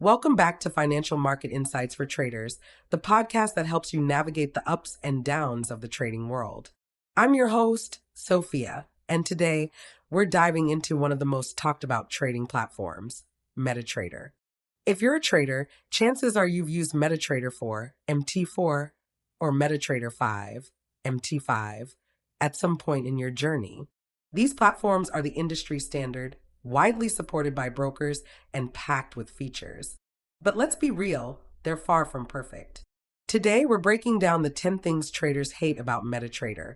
Welcome back to Financial Market Insights for Traders, the podcast that helps you navigate the ups and downs of the trading world. I'm your host, Sophia, and today we're diving into one of the most talked about trading platforms, MetaTrader. If you're a trader, chances are you've used MetaTrader 4, MT4, or MetaTrader 5, MT5, at some point in your journey. These platforms are the industry standard, widely supported by brokers, and packed with features. But let's be real, they're far from perfect. Today, we're breaking down the 10 things traders hate about MetaTrader,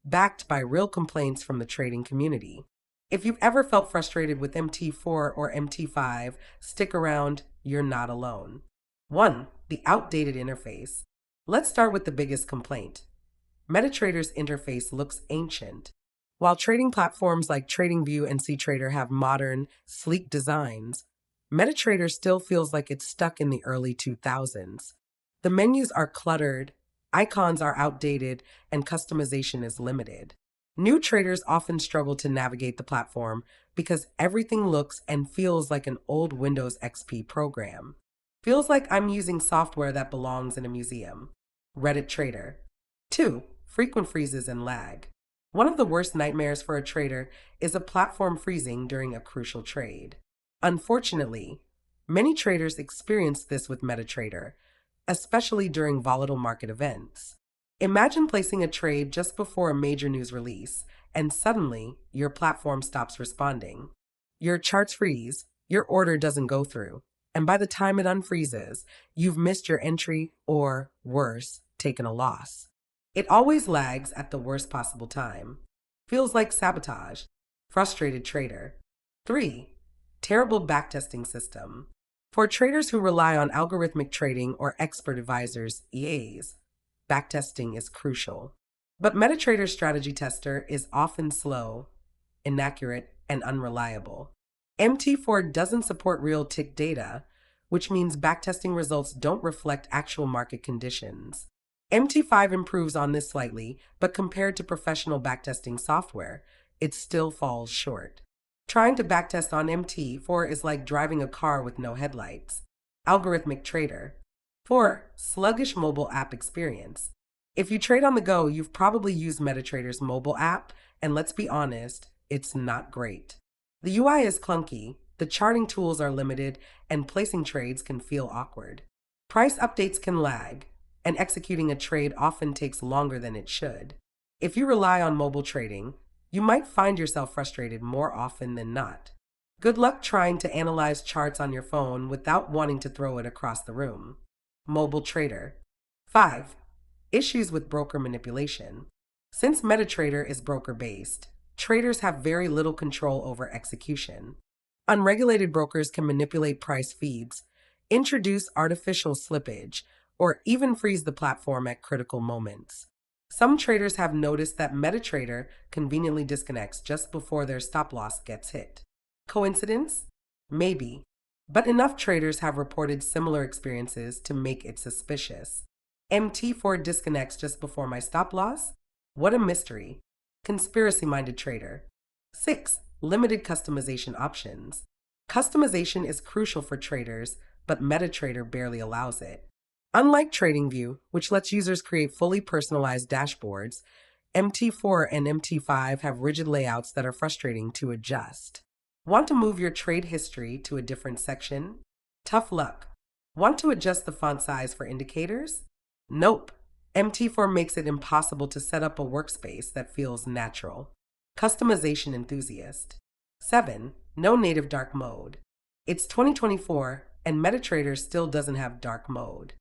backed by real complaints from the trading community. If you've ever felt frustrated with MT4 or MT5, stick around, you're not alone. 1. The outdated interface. Let's start with the biggest complaint. MetaTrader's interface looks ancient. While trading platforms like TradingView and CTrader have modern, sleek designs, MetaTrader still feels like it's stuck in the early 2000s. The menus are cluttered, icons are outdated, and customization is limited. New traders often struggle to navigate the platform because everything looks and feels like an old Windows XP program. Feels like I'm using software that belongs in a museum. Reddit Trader. 2. Frequent freezes and lag. One of the worst nightmares for a trader is a platform freezing during a crucial trade. Unfortunately, many traders experience this with MetaTrader, especially during volatile market events. Imagine placing a trade just before a major news release, and suddenly your platform stops responding. Your charts freeze, your order doesn't go through, and by the time it unfreezes, you've missed your entry or, worse, taken a loss. It always lags at the worst possible time. Feels like sabotage. Frustrated trader. 3. Terrible backtesting system. For traders who rely on algorithmic trading or expert advisors, EAs, backtesting is crucial. But MetaTrader's strategy tester is often slow, inaccurate, and unreliable. MT4 doesn't support real tick data, which means backtesting results don't reflect actual market conditions. MT5 improves on this slightly, but compared to professional backtesting software, it still falls short. Trying to backtest on MT4 is like driving a car with no headlights. Algorithmic trader. 4. Sluggish mobile app experience. If you trade on the go, you've probably used MetaTrader's mobile app, and let's be honest, it's not great. The UI is clunky, the charting tools are limited, and placing trades can feel awkward. Price updates can lag, and executing a trade often takes longer than it should. If you rely on mobile trading, you might find yourself frustrated more often than not. Good luck trying to analyze charts on your phone without wanting to throw it across the room. Mobile trader. 5. Issues with broker manipulation. Since MetaTrader is broker-based, traders have very little control over execution. Unregulated brokers can manipulate price feeds, introduce artificial slippage, or even freeze the platform at critical moments. Some traders have noticed that MetaTrader conveniently disconnects just before their stop loss gets hit. Coincidence? Maybe. But enough traders have reported similar experiences to make it suspicious. MT4 disconnects just before my stop loss? What a mystery. Conspiracy-minded trader. 6. Limited customization options. Customization is crucial for traders, but MetaTrader barely allows it. Unlike TradingView, which lets users create fully personalized dashboards, MT4 and MT5 have rigid layouts that are frustrating to adjust. Want to move your trade history to a different section? Tough luck. Want to adjust the font size for indicators? Nope. MT4 makes it impossible to set up a workspace that feels natural. Customization enthusiast. 7. No native dark mode. It's 2024, and MetaTrader still doesn't have dark mode.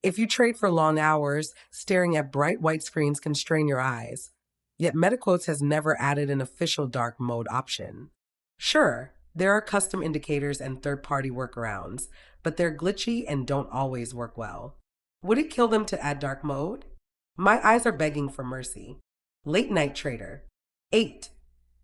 If you trade for long hours, staring at bright white screens can strain your eyes. Yet MetaQuotes has never added an official dark mode option. Sure, there are custom indicators and third-party workarounds, but they're glitchy and don't always work well. Would it kill them to add dark mode? My eyes are begging for mercy. Late night trader. 8.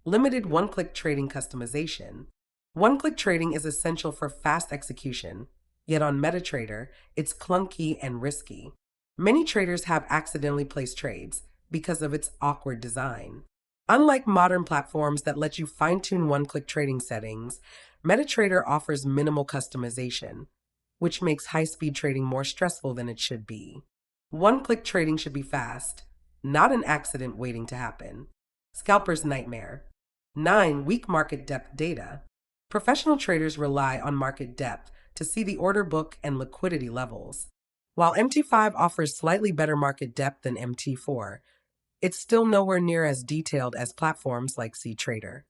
Limited one-click trading customization. One-click trading is essential for fast execution. Yet on MetaTrader, it's clunky and risky. Many traders have accidentally placed trades because of its awkward design. Unlike modern platforms that let you fine-tune one-click trading settings, MetaTrader offers minimal customization. which makes high-speed trading more stressful than it should be. One-click trading should be fast, not an accident waiting to happen. Scalper's nightmare. 9. Weak market depth data. Professional traders rely on market depth to see the order book and liquidity levels. While MT5 offers slightly better market depth than MT4, it's still nowhere near as detailed as platforms like CTrader.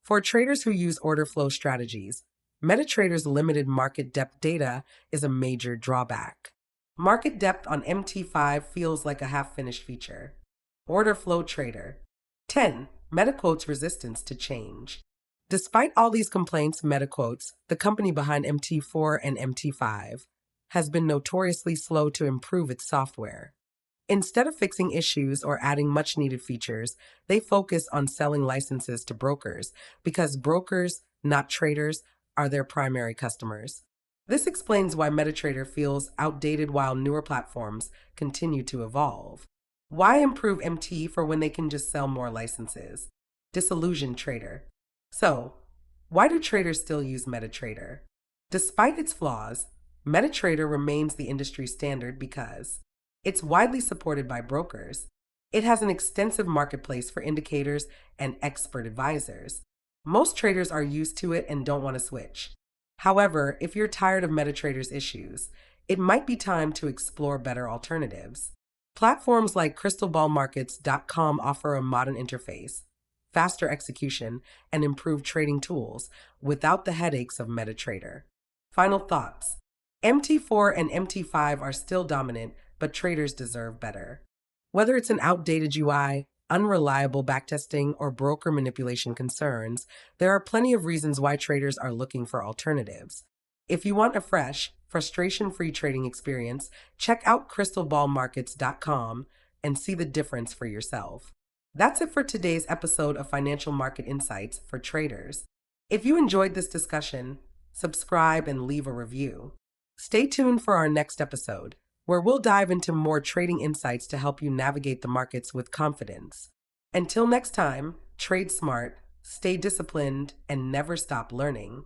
For traders who use order flow strategies, MetaTrader's limited market depth data is a major drawback. Market depth on MT5 feels like a half-finished feature. Order flow trader. 10. MetaQuote's resistance to change. Despite all these complaints, MetaQuotes, the company behind MT4 and MT5, has been notoriously slow to improve its software. Instead of fixing issues or adding much-needed features, they focus on selling licenses to brokers because brokers, not traders, are their primary customers. This explains why MetaTrader feels outdated while newer platforms continue to evolve. Why improve MT for when they can just sell more licenses? Disillusioned trader. So, why do traders still use MetaTrader? Despite its flaws, MetaTrader remains the industry standard because it's widely supported by brokers. It has an extensive marketplace for indicators and expert advisors. Most traders are used to it and don't want to switch. However, if you're tired of MetaTrader's issues, it might be time to explore better alternatives. Platforms like crystalballmarkets.com offer a modern interface, faster execution, and improved trading tools without the headaches of MetaTrader. Final thoughts. MT4 and MT5 are still dominant, but traders deserve better. Whether it's an outdated UI, unreliable backtesting, or broker manipulation concerns, there are plenty of reasons why traders are looking for alternatives. If you want a fresh, frustration-free trading experience, check out crystalballmarkets.com and see the difference for yourself. That's it for today's episode of Financial Market Insights for Traders. If you enjoyed this discussion, subscribe and leave a review. Stay tuned for our next episode, where we'll dive into more trading insights to help you navigate the markets with confidence. Until next time, trade smart, stay disciplined, and never stop learning.